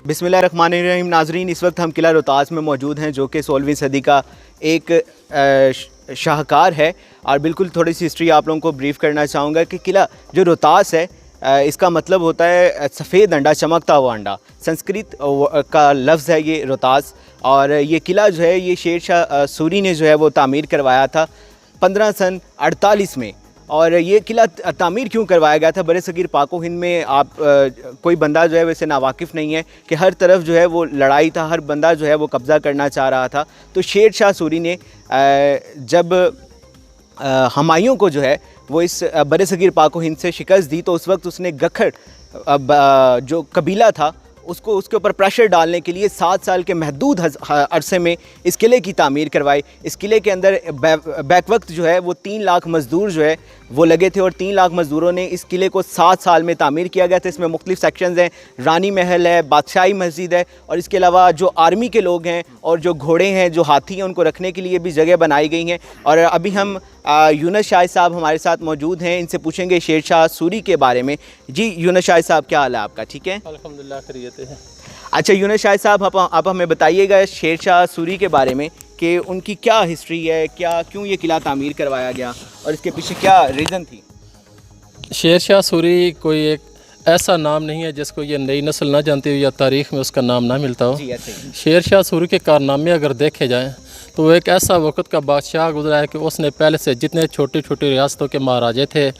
बिस्मिल्लाहिर्रहमानिर्रहीम। नाजरीन, इस वक्त हम किला रोहतास में मौजूद हैं जो कि 16वीं सदी का एक शाहकार है। और बिल्कुल थोड़ी सी हिस्ट्री आप लोगों को ब्रीफ़ करना चाहूँगा कि किला जो रोहतास है इसका मतलब होता है सफ़ेद अंडा, चमकता हुआ अंडा। संस्कृत का लफ्ज़ है ये रोहतास। और ये किला जो है ये शेर शाह सूरी ने जो है वो तामीर करवाया था 15 सन 48 में। और ये किला तामीर क्यों करवाया गया था? बरसगीर पाको हिंद में आप कोई बंदा जो है वैसे नावाकिफ़ नहीं है कि हर तरफ जो है वो लड़ाई था, हर बंदा जो है वो कब्ज़ा करना चाह रहा था। तो शेर शाह सूरी ने जब हुमायूं को जो है वो इस बरसगीर पाको हिंद से शिकस्त दी तो उस वक्त उसने गखर जो कबीला था उसको उसके ऊपर प्रेशर डालने के लिए 7 साल के महदूद अरसे में इस किले की तामीर करवाई। इस किले के अंदर बैक वक्त जो है वो 3 लाख मज़दूर जो है वो लगे थे और 3 लाख मज़दूरों ने इस किले को 7 साल में तामीर किया गया था। इसमें मुख्तलिफ सेक्शंस हैं, रानी महल है, बादशाही मस्जिद है और इसके अलावा जो आर्मी के लोग हैं और जो घोड़े हैं, जो हाथी हैं, उनको रखने के लिए भी जगह बनाई गई हैं। और अभी हम यूनुस शाह साहब हमारे साथ मौजूद हैं, इनसे पूछेंगे शेर शाह सूरी के बारे में। जी यूनुस शाह साहब, क्या हाल है आपका? ठीक है, अल्हम्दुलिल्लाह, खैरियत है। अच्छा यूनुस शाह साहब, आप हमें बताइएगा शेर शाह सूरी के बारे में कि उनकी क्या हिस्ट्री है, क्यों ये किला तामीर करवाया गया और इसके पीछे क्या रीज़न थी? शेर शाह सूरी कोई एक ऐसा नाम नहीं है जिसको ये नई नस्ल ना जानती हो या तारीख़ में उसका नाम ना मिलता हो। जी ऐसे ही। शेर शाह सूरी के कारनामे अगर देखे जाएँ तो वो एक ऐसा वक़्त का बादशाह गुजरा है कि उसने पहले से जितने छोटी छोटी रियासतों के महाराजे थे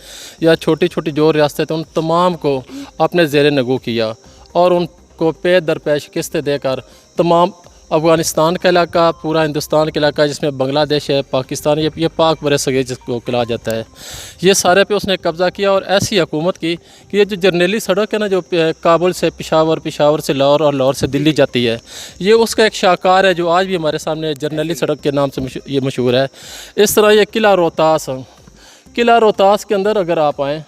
या छोटी छोटी जो रियासतें थे उन तमाम को अपने ज़ेर नगू किया और उनको पे दर पे शिकस्तें देकर तमाम अफ़गानिस्तान का इलाका, पूरा हिंदुस्तान का इलाका जिसमें बांग्लादेश है, पाकिस्तान, ये पाक बरसगीर जिसको कहा जाता है, ये सारे पे उसने कब्ज़ा किया और ऐसी हुकूमत की कि ये जो जर्नैली सड़क है ना, जो काबुल से पेशावर, पेशावर से लाहौर और लाहौर से दिल्ली जाती है, ये उसका एक शाहकार है जो आज भी हमारे सामने जर्नैली सड़क के नाम से ये मशहूर है। इस तरह ये किला रोहतास के अंदर अगर आप आएँ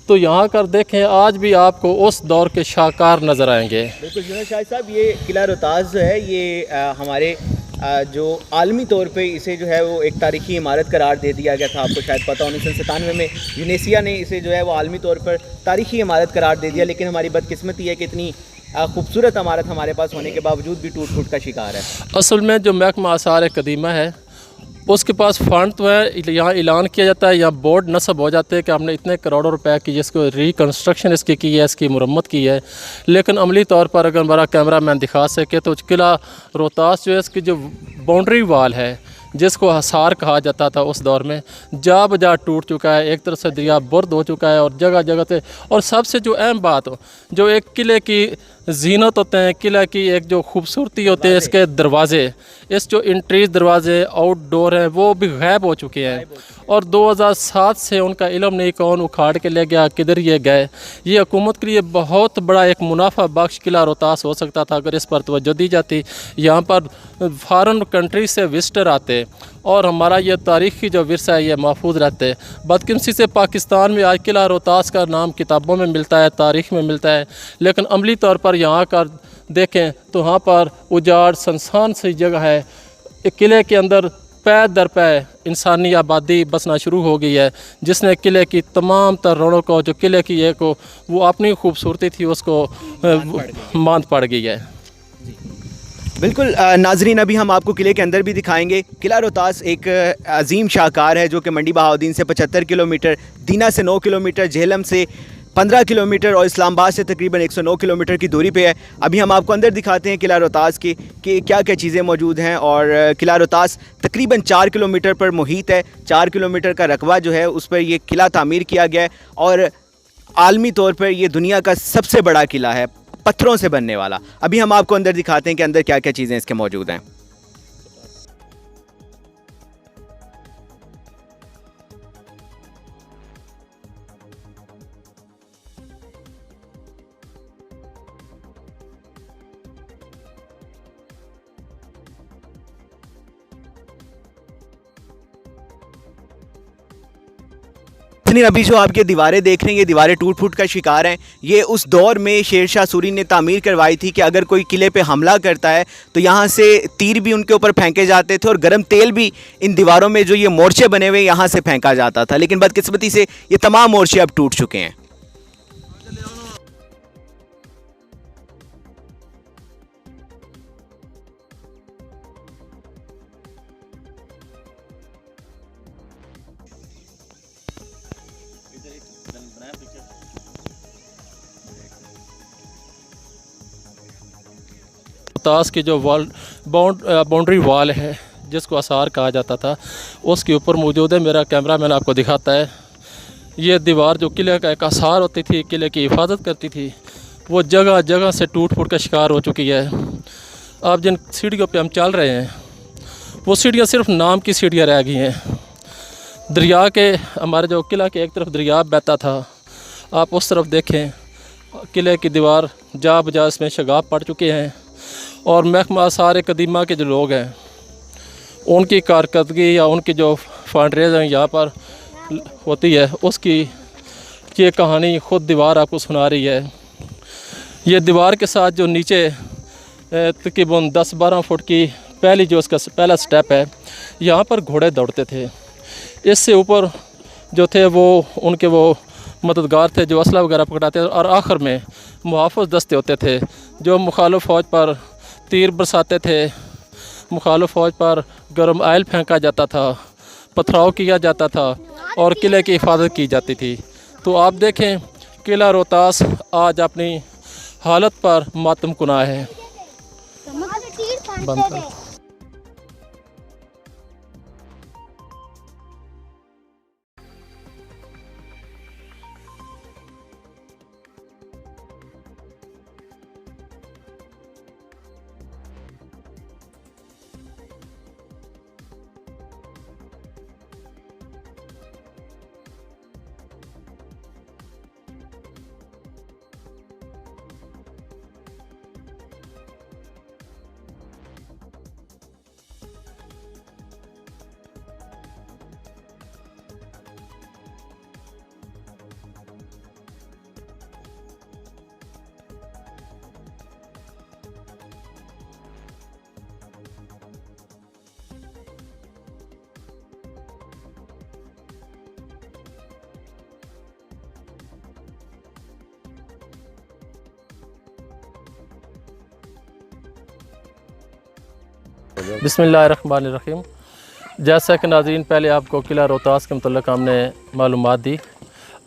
तो यहाँ कर देखें, आज भी आपको उस दौर के शाहकार नज़र आएंगे। बिल्कुल यूनुस शाह साहब, ये किला रोहतास जो है ये हमारे जो आलमी तौर पे इसे जो है वो एक तारीखी इमारत करार दे दिया गया था। आपको शायद पता हो 1997 में यूनेसिया ने इसे जो है वो आलमी तौर पर तारीखी इमारत करार दे दिया। लेकिन हमारी बदकिस्मती है कि इतनी खूबसूरत इमारत हमारे पास होने के बावजूद भी टूट फूट का शिकार है। असल में जो महकमा आसार कदीमा है उसके पास फ़ंड तो है, यहाँ ऐलान किया जाता है, यहाँ बोर्ड नस्ब हो जाते हैं कि हमने इतने करोड़ों रुपए की जिसको रिकन्स्ट्रक्शन इसकी की है, इसकी मुरम्मत की है। लेकिन अमली तौर पर अगर हमारा कैमरा मैन दिखा सके तो किला रोहतास जो है इसकी जो बाउंड्री वाल है जिसको हसार कहा जाता था उस दौर में, जा बजा टूट चुका है। एक तरफ से दरिया बुर्द हो चुका है और जगह जगह से, और सबसे जो अहम बात हो जो एक किले की जीनत होते हैं, किला की एक जो खूबसूरती होती है, इसके दरवाज़े, इस जो इंट्रीज दरवाज़े आउटडोर हैं वो भी गायब हो चुके हैं और 2007 से उनका इल्म नहीं कौन उखाड़ के ले गया, किधर ये गए। ये हुकूमत के लिए बहुत बड़ा एक मुनाफा बख्श किला रोहतास हो सकता था अगर इस पर तवज्जो दी जाती। यहाँ पर फॉरेन कंट्री से विजिटर आते और हमारा ये तारीख़ी जो विरसा है ये महफूज रहते। बदकिस्मती से पाकिस्तान में आज किला रोहतास का नाम किताबों में मिलता है, तारीख़ में मिलता है, लेकिन अमली तौर पर यहाँ का देखें तो यहाँ पर उजाड़ सुनसान सी जगह है। एक किले के अंदर पै दर पै इंसानी आबादी बसना शुरू हो गई है जिसने किले की तमाम तर रौनक को, जो किले की एक को वो अपनी खूबसूरती थी उसको मांद पड़ गई है। बिल्कुल नाजरीन, अभी हम आपको किले के अंदर भी दिखाएंगे। किला रोहतास एक अजीम शाहकार है जो कि मंडी बहाउद्दीन से 75 किलोमीटर, दीना से 9 किलोमीटर, झेलम से 15 किलोमीटर और इस्लामाबाद से तकरीबन 109 किलोमीटर की दूरी पे है। अभी हम आपको अंदर दिखाते हैं किला रोहतास की कि क्या क्या चीज़ें मौजूद हैं। और किला रोहतास तकरीबन 4 किलोमीटर पर मुहित है। 4 किलोमीटर का रकबा जो है उस पर यह किला तामीर किया गया है और आलमी तौर पर यह दुनिया का सबसे बड़ा किला है, पत्थरों से बनने वाला। अभी हम आपको अंदर दिखाते हैं कि अंदर क्या क्या चीज़ें इसके मौजूद हैं। अभी जो आपके दीवारें देख रहे हैं ये दीवारें टूट फूट का शिकार हैं। ये उस दौर में शेर शाह सूरी ने तामीर करवाई थी कि अगर कोई किले पे हमला करता है तो यहाँ से तीर भी उनके ऊपर फेंके जाते थे और गर्म तेल भी इन दीवारों में जो ये मोर्चे बने हुए यहाँ से फेंका जाता था। लेकिन बदकिस्मती से ये तमाम मोर्चे अब टूट चुके हैं। रोहतास की जो बाउंड्री वाल है जिसको आसार कहा जाता था उसके ऊपर मौजूद है। मेरा कैमरा मैन आपको दिखाता है। ये दीवार जो किले का एक आसार होती थी, किले की हिफाजत करती थी, वो जगह जगह से टूट फूट का शिकार हो चुकी है। अब जिन सीढ़ियों पे हम चल रहे हैं वो सीढ़ियाँ सिर्फ नाम की सीढ़ियाँ रह गई हैं। दरिया के हमारे जो किला के एक तरफ दरिया बहता था, आप उस तरफ देखें किले की दीवार जा बजा इसमें शगाब पड़ चुके हैं। और महकमा आसार कदीमा के जो लोग हैं उनकी कारकर्दगी या उनकी जो फंड रेजिंग यहाँ पर होती है उसकी ये कहानी ख़ुद दीवार आपको सुना रही है। ये दीवार के साथ जो नीचे तकरीबन 10-12 फुट की पहली जो उसका पहला स्टेप है, यहाँ पर घोड़े दौड़ते थे। इससे ऊपर जो थे वो उनके वो मददगार थे जो असला वगैरह पकड़ाते थे। और आखिर में मुहाफ़िज़ दस्ते होते थे जो मुखालिफ फ़ौज पर तीर बरसाते थे, मुखालिफ फ़ौज पर गर्म आयल फेंका जाता था, पथराव किया जाता था और किले की हिफाजत की जाती थी। तो आप देखें किला रोहतास आज अपनी हालत पर मातम कुना है। बंद कर। बिस्मिल्लाहिर्रहमानिर्रहीम। जैसा कि नाज़रीन पहले आपको किला रोहतास के मतलब हमने मालूमात दी।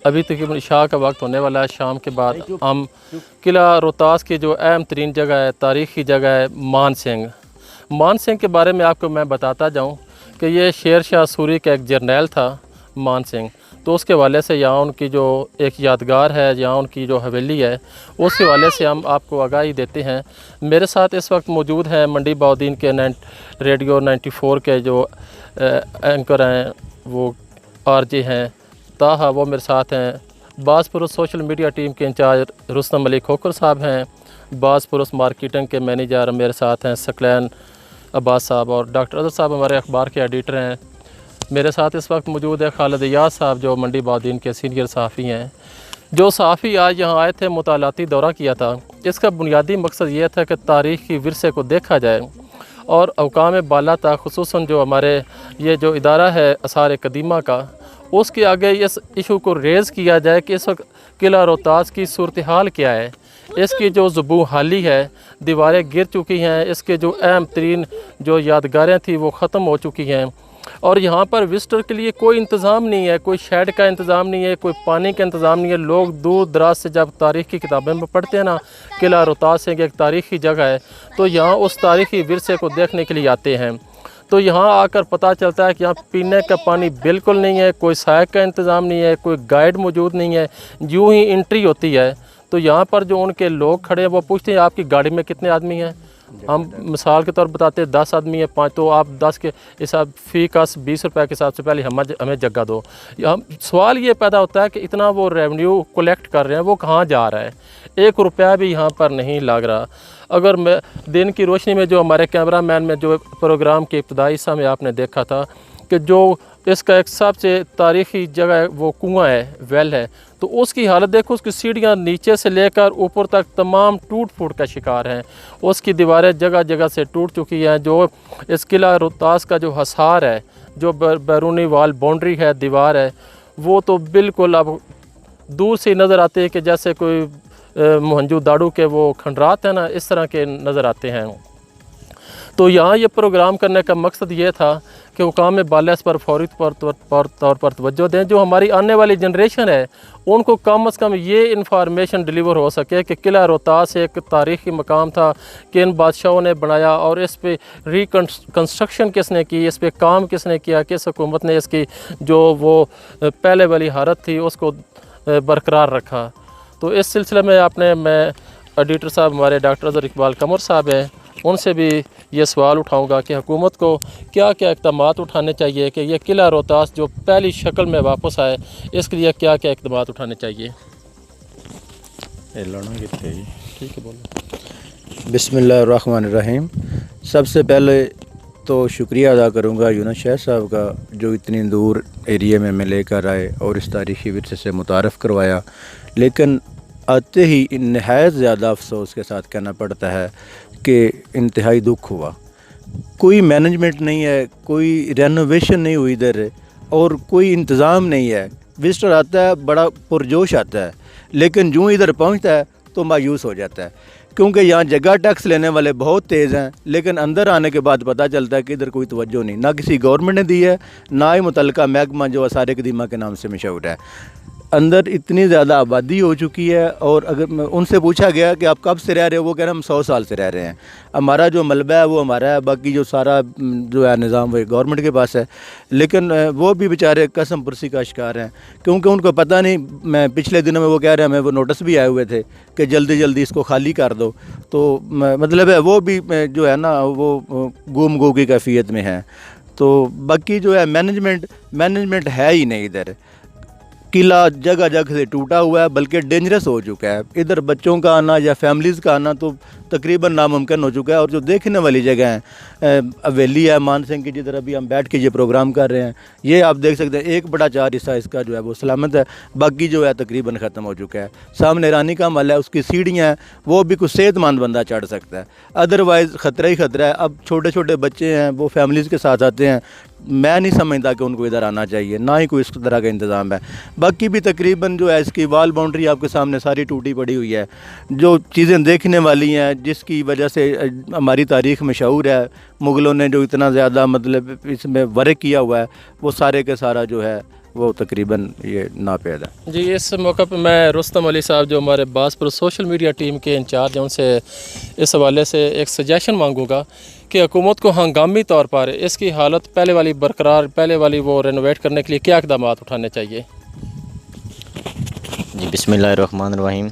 अभी तकरीबन इशा का वक्त होने वाला है। शाम के बाद हम किला रोहतास की जो अहम तरीन जगह है, तारीख़ी जगह है मान सिंह। मान सिंह के बारे में आपको मैं बताता जाऊँ कि ये शेर शाह सूरी का एक जर्नैल था मान सिंह। तो उसके हवाले से यहाँ उनकी जो एक यादगार है, यहाँ उनकी जो हवेली है, उसके हवाले से हम आपको आगाही देते हैं। मेरे साथ इस वक्त मौजूद हैं मंडी बहाउद्दीन के रेडियो 94 के जो एंकर हैं, वो आरजे हैं ताहा, वो मेरे साथ हैं। बाज़पुरुष सोशल मीडिया टीम के इंचार्ज रुस्तम अली खोकर साहब हैं। बाज़पुरुष मार्केटिंग के मैनेजर मेरे साथ हैं सकलैन अब्बास साहब। और डॉक्टर अजहर साहब हमारे अखबार के एडिटर हैं। मेरे साथ इस वक्त मौजूद है खालिद याद साहब जो मंडी बहाउद्दीन के सीनियर सहाफ़ी हैं। जो सहाफ़ी आज यहाँ आए थे, मुतालाती दौरा किया था। इसका बुनियादी मकसद ये था कि तारीख़ी विरसे को देखा जाए और अवकाम बाला तक, ख़ुसूसन जो हमारे ये जो इदारा है आसार कदीमा का, उसके आगे इस इशू को रेज़ किया जाए कि इस वक्त किला रोहतास की सूरत हाल क्या है। इसकी जो ज़ुबू हाली है, दीवारें गिर चुकी हैं, इसके जो अहम तरीन जो यादगारें थी वो ख़त्म हो चुकी हैं। और यहाँ पर विजिटर के लिए कोई इंतज़ाम नहीं है, कोई शेड का इंतज़ाम नहीं है, कोई पानी का इंतज़ाम नहीं है। लोग दूर दराज से जब तारीख़ की किताबें में पढ़ते हैं ना, किला रोहतास एक तारीख़ी जगह है, तो यहाँ उस तारीख़ी विरसे को देखने के लिए आते हैं। तो यहाँ आकर पता चलता है कि यहाँ पीने का पानी बिल्कुल नहीं है, कोई सहायक का इंतज़ाम नहीं है, कोई गाइड मौजूद नहीं है। यूँ ही एंट्री होती है तो यहाँ पर जो उनके लोग खड़े हैं वो पूछते हैं आपकी गाड़ी में कितने आदमी हैं। हम मिसाल के तौर पर बताते हैं 10 आदमी है 5, तो आप 10 के हिसाब फ़ी का 20 रुपये के हिसाब से पहले हमें जगह दो। सवाल ये पैदा होता है कि इतना वो रेवेन्यू कलेक्ट कर रहे हैं वो कहाँ जा रहा है। 1 रुपया भी यहाँ पर नहीं लग रहा। अगर मैं दिन की रोशनी में जो हमारे कैमरा मैन में जो प्रोग्राम के इब्तदाई हिस्सा में आपने देखा था कि जो इसका एक सबसे तारीख़ी जगह है वो कुआँ है, वेल है, तो उसकी हालत देखो। उसकी सीढ़ियाँ नीचे से लेकर ऊपर तक तमाम टूट फूट का शिकार हैं। उसकी दीवारें जगह जगह से टूट चुकी हैं। जो इस किला रोहतास का जो हसार है, जो बैरूनी वाल बाउंड्री है, दीवार है, वो तो बिल्कुल अब दूर से नज़र आते हैं कि जैसे कोई मोहनजो दाड़ू के वो खंडरात है ना, इस तरह के नज़र आते हैं। तो यहाँ ये प्रोग्राम करने का मकसद ये था कि हुकाम बाला इस पर फौरी तौर पर तवज्जो दें। जो हमारी आने वाली जनरेशन है उनको कम से कम ये इंफॉर्मेशन डिलीवर हो सके कि किला रोहतास एक तारीख़ी मकाम था, किन बादशाहों ने बनाया और इस पे रिकन्स्ट्रक्शन किसने की, इस पे काम किसने किया, किस हुकूमत ने इसकी जो वो पहले वाली हालत थी उसको बरकरार रखा। तो इस सिलसिले में मैं एडिटर साहब हमारे डॉक्टर अज़हर इकबाल कमर साहब हैं, उनसे भी ये सवाल उठाऊंगा कि हुकूमत को क्या क्या इक़दामात उठाने चाहिए कि यह किला रोहतास जो पहली शक्ल में वापस आए, इसके लिए क्या क्या इक़दामात उठाने चाहिए। ठीक है, बोलो। बिस्मिल्लाहिर्रहमानिर्रहीम। सबसे पहले तो शुक्रिया अदा करूँगा यूनुस शाह साहब का, जो इतनी दूर एरिया में मैं लेकर आए और इस तारीख़ी विरसे से मुतारफ़ करवाया। लेकिन आते ही नहायत ज़्यादा अफसोस के साथ कहना पड़ता है कि इंतहाई दुख हुआ। कोई मैनेजमेंट नहीं है, कोई रेनोवेशन नहीं हुई इधर और कोई इंतज़ाम नहीं है। विजिटर आता है बड़ा पुरजोश आता है, लेकिन जो इधर पहुंचता है तो मायूस हो जाता है, क्योंकि यहाँ जगह टैक्स लेने वाले बहुत तेज़ हैं। लेकिन अंदर आने के बाद पता चलता है कि इधर कोई तवज्जो नहीं, ना किसी गवर्नमेंट ने दी है, ना ही मुतल्लिका महकमा जो आसार कदीमा के नाम से मशहूर है। अंदर इतनी ज़्यादा आबादी हो चुकी है और अगर उनसे पूछा गया कि आप कब से रह रहे हो, वो कह रहे हम 100 साल से रह रहे हैं। हमारा जो मलबा है वो हमारा है, बाकी जो सारा जो है निज़ाम वो गवर्नमेंट के पास है। लेकिन वो भी बेचारे कसम पुरसी का शिकार हैं, क्योंकि उनको पता नहीं। मैं पिछले दिनों में वो कह रहे हैं, हमें वो नोटिस भी आए हुए थे कि जल्दी जल्दी इसको खाली कर दो। तो मतलब है वो भी जो है ना वो गुम गो की कैफियत में है। तो बाकी जो है मैनेजमेंट है ही नहीं इधर। किला जगह जगह से टूटा हुआ है, बल्कि डेंजरस हो चुका है। इधर बच्चों का आना या फैमिलीज़ का आना तो तकरीबन नामुमकिन हो चुका है। और जो देखने वाली जगह है, हवेली है मान सिंह की, जिधर अभी हम बैठ के ये प्रोग्राम कर रहे हैं, ये आप देख सकते हैं 1/4 हिस्सा इसका जो है वो सलामत है, बाकी जो है तकरीबन ख़त्म हो चुका है। सामने रानी का महल है, उसकी सीढ़ियाँ हैं, वो भी कुछ सेहतमंद बंदा चढ़ सकता है, अदरवाइज़ ख़तरा ही ख़तरा है। अब छोटे छोटे बच्चे हैं, वो फैमिलीज़ के साथ आते हैं, मैं नहीं समझता कि उनको इधर आना चाहिए, ना ही कोई इस तरह का इंतज़ाम है। बाकी भी तकरीबन जो है इसकी वाल बाउंड्री आपके सामने सारी टूटी पड़ी हुई है। जो चीज़ें देखने वाली हैं, जिसकी वजह से हमारी तारीख़ मशहूर है, मुग़लों ने जो इतना ज़्यादा मतलब इसमें वर्क किया हुआ है, वो सारे के सारा जो है वो तकरीबन ये नापैद है। जी, इस मौके पर मैं रुस्तम अली साहब जो हमारे बासपुर सोशल मीडिया टीम के इंचार्ज हैं, उनसे इस हवाले से एक सजेशन मांगूंगा कि हुकूमत को हंगामी तौर पर इसकी हालत पहले वाली बरकरार, पहले वाली वो रेनोवेट करने के लिए क्या इक़दाम उठाने चाहिए। जी, बिस्मिल्लाहिर्रहमानिर्रहीम।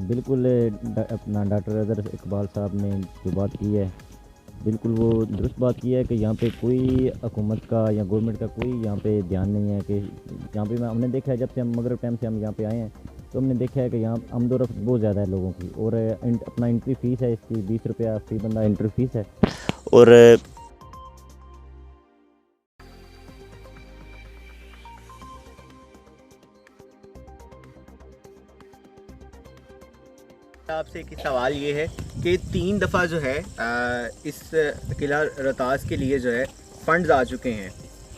बिल्कुल अपना डॉक्टर अज़हर इकबाल साहब ने जो बात की है, बिल्कुल वो दुरुस्त बात की है कि यहाँ पे कोई हुकूमत का या गवर्नमेंट का कोई यहाँ पे ध्यान नहीं है। कि यहाँ पे हमने देखा है, जब से हम मगरब टाइम से हम यहाँ पे आए हैं तो हमने देखा है कि यहाँ आमदोरफ्त बहुत ज़्यादा है लोगों की। और अपना एंट्री फ़ीस है इसकी 20 रुपया फ़ी बंदा एंट्री फ़ीस है। और आपसे एक सवाल ये है कि 3 दफ़ा जो है इस किला रोहतास के लिए जो है फ़ंड्स आ चुके हैं,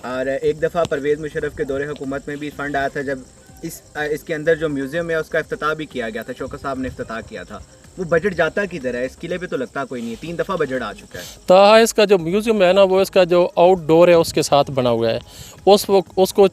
और एक दफ़ा परवेज़ मुशर्रफ के दौरे हुकूमत में भी फ़ंड आया था, जब इसके अंदर जो म्यूज़ियम है उसका इफ्तिताह भी किया गया था, शौकत साहब ने इफ्तिताह किया था। वो बजट जाता किधर है? इस किले पे तो लगता कोई नहीं है, 3 दफ़ा बजट आ चुका है। ताहा इसका जो म्यूज़ियम है ना, वो इसका जो आउटडोर है उसके साथ बना हुआ है। उसको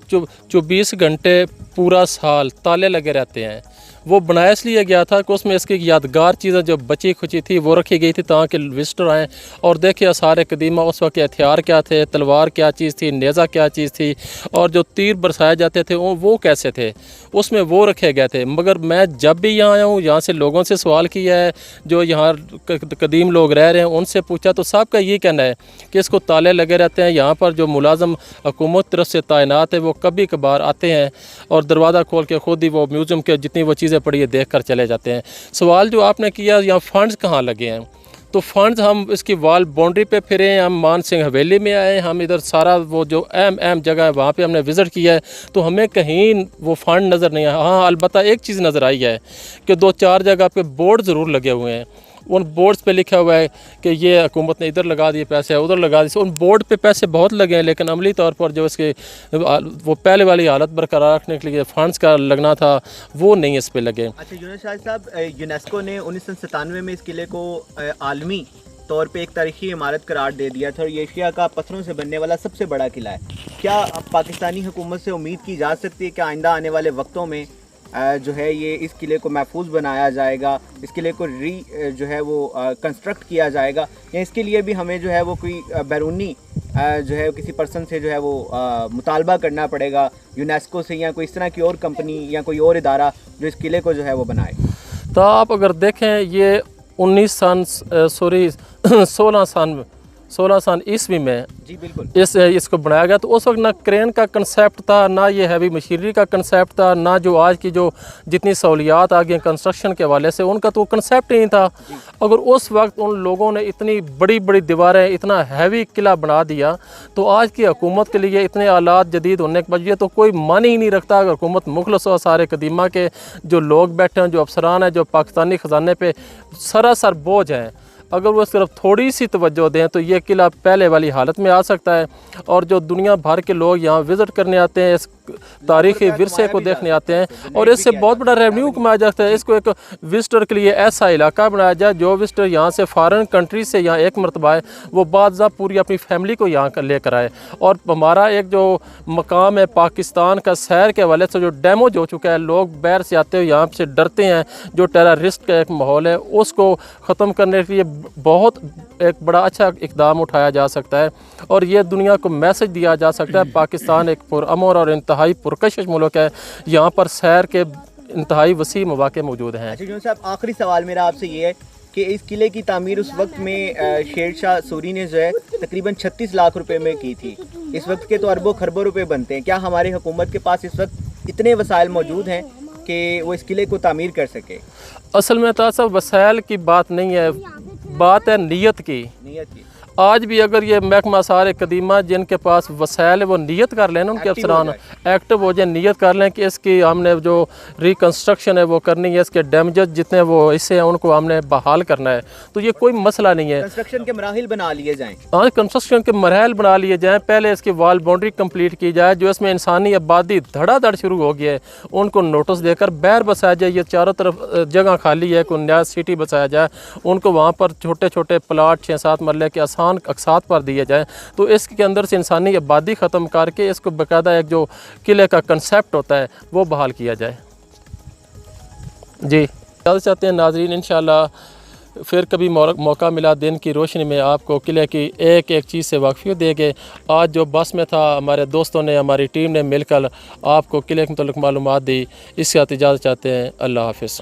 24 घंटे पूरा साल ताले लगे रहते हैं। वो बनाया इसलिए गया था कि उसमें इसकी यादगार चीज़ें जो बची खुची थी वो रखी गई थी, ताकि विजिटर आएँ और देखें आसार कदीमा उस वक्त के हथियार क्या थे, तलवार क्या चीज़ थी, नेज़ा क्या चीज़ थी, और जो तीर बरसाए जाते थे वो कैसे थे, उसमें वो रखे गए थे। मगर मैं जब भी यहाँ आया हूँ, यहाँ से लोगों से सवाल किया है, जो यहाँ कदीम लोग रह रहे हैं उनसे पूछा, तो सबका ये कहना है कि इसको ताले लगे रहते हैं। यहाँ पर जो मुलाजम हुकूमत तरफ से तैनात है वो कभी कभार आते हैं और दरवाज़ा खोल के खुद ही वो म्यूज़ियम के जितनी वो चीज़ें पड़ी है देख कर चले जाते हैं। सवाल जो आपने किया यहाँ फ़ंड्स कहाँ लगे हैं, तो फ़ंड्स हम इसकी वाल बाउंड्री पे फिरे, हम मान सिंह हवेली में आए, हम इधर सारा वो जो अहम जगह है वहाँ पे हमने विज़िट किया है, तो हमें कहीं वो फ़ंड नज़र नहीं आया। हाँ, अलबत्ता एक चीज़ नज़र आई है कि 2-4 जगह पे बोर्ड ज़रूर लगे हुए हैं। उन बोर्ड्स पे लिखा हुआ है कि ये हुकूमत ने इधर लगा दिए पैसे, उधर लगा दिए। उन बोर्ड पे पैसे बहुत लगे हैं, लेकिन अमली तौर पर जो इसके वो पहले वाली हालत बरकरार रखने के लिए फ़ंड्स का लगना था वो नहीं इस पे लगे। अच्छा यूनुस शाह साहब, यूनेस्को ने 1997 में इस किले को आलमी तौर पे एक तारीखी इमारत करार दे दिया था और ये एशिया का पत्थरों से बनने वाला सबसे बड़ा किला है। क्या अब पाकिस्तानी हुकूमत से उम्मीद की जा सकती है कि आइंदा आने वाले वक्तों में जो है ये इस किले को महफूज बनाया जाएगा, इस किले को जो है वो कंस्ट्रक्ट किया जाएगा, या इसके लिए भी हमें जो है वो कोई बैरूनी जो है किसी पर्सन से जो है वो मुतालबा करना पड़ेगा, यूनेस्को से या कोई इस तरह की और कंपनी या कोई और इदारा जो इस किले को जो है वो बनाए? तो आप अगर देखें ये 16 सन ईस्वी में जी बिल्कुल इसको बनाया गया। तो उस वक्त ना क्रेन का कंसेप्ट था, ना ये हैवी मशीनरी का कंसेप्ट था, ना जो आज की जो जितनी सहूलियात आ गई कंस्ट्रक्शन के हवाले से उनका तो कंसेप्ट ही नहीं था। अगर उस वक्त उन लोगों ने इतनी बड़ी बड़ी दीवारें, इतना हैवी किला बना दिया, तो आज की हुकूमत के लिए इतने आलात जदीद होने के बाद ये तो कोई मान ही नहीं रखता। अगर हुकूमत मुखलस हो, सारे कदीमा के जो लोग बैठे हैं, जो अफसरान हैं, जो पाकिस्तानी ख़जाने पे सरासर बोझ हैं, अगर वो सिर्फ थोड़ी सी तवज्जो दें तो ये किला पहले वाली हालत में आ सकता है। और जो दुनिया भर के लोग यहाँ विज़िट करने आते हैं, इस तारीख़ी विरसे को देखने आते हैं और इससे बहुत बड़ा रेवेन्यू कमाया जाता है। इसको एक विजिटर के लिए ऐसा इलाका बनाया जाए जो विजिटर यहाँ से फ़ॉरेन कंट्री से यहाँ एक मरतबा आए, वो बादशाह पूरी अपनी फैमिली को यहाँ लेकर आए। और हमारा एक जो मकाम है पाकिस्तान का सैर के हवाले से जो डैमेज हो चुका है, लोग बाहर से आते हुए यहाँ से डरते हैं, जो टेररिस्ट का एक माहौल है उसको ख़त्म करने के लिए बहुत एक बड़ा अच्छा इक़दाम उठाया जा सकता है। और ये दुनिया को मैसेज दिया जा सकता है पाकिस्तान एक पुरअमन और इंतहाई पुरकशिश मुल्क है, यहाँ पर सैर के इंतहाई वसी मौके मौजूद हैं। अच्छा साहब, आखिरी सवाल मेरा आपसे ये है कि इस किले की तामीर उस वक्त में शेरशाह सूरी ने जो है तकरीबन 36 लाख रुपए में की थी। इस वक्त के तो अरबों खरबों रुपए बनते हैं। क्या हमारी हुकूमत के पास इस वक्त इतने वसाइल मौजूद हैं कि वो इस किले को तामीर कर सके? असल में तो सब वसाइल की बात नहीं है, बात है नीयत की। आज भी अगर ये महकमा सारे कदीमा जिनके पास वसाइल है वो नीयत कर लें, उनके अफसरान एक्टिव हो जाए, नीयत कर लें कि इसकी हमने जो रिकन्स्ट्रक्शन है वो करनी है, इसके डैमेजेस जितने वो इससे हैं उनको हमने बहाल करना है, तो ये कोई मसला नहीं है। कंस्ट्रक्शन के मराहिल बना लिए जाएँ। हाँ, कंस्ट्रक्शन के मराहिल बना लिए जाएँ। पहले इसकी वाल बाउंड्री कंप्लीट की जाए, जो इसमें इंसानी आबादी धड़ाधड़ शुरू हो गई है उनको नोटिस देकर बाहर बसाया जाए। ये चारों तरफ जगह खाली है, कोई नया सिटी बसाया जाए, उनको वहाँ पर छोटे छोटे प्लाट 6-7 मरले के अकसात पर दिए जाएँ, तो इसके अंदर से इंसानी आबादी ख़त्म करके इसको बाकायदा एक जो किले का कंसेप्ट होता है वो बहाल किया जाए। जी ज़्यादा चाहते हैं नाजरीन, इंशाअल्लाह फिर कभी मौका मिला दिन की रोशनी में आपको किले की एक एक चीज़ से वाकफ़ियत देंगे। आज जो बस में था हमारे दोस्तों ने, हमारी टीम ने मिलकर आपको किले के मुतल्लिक़ मालूमात दी। इससे इजाज़त चाहते हैं। अल्लाह हाफ़िज़।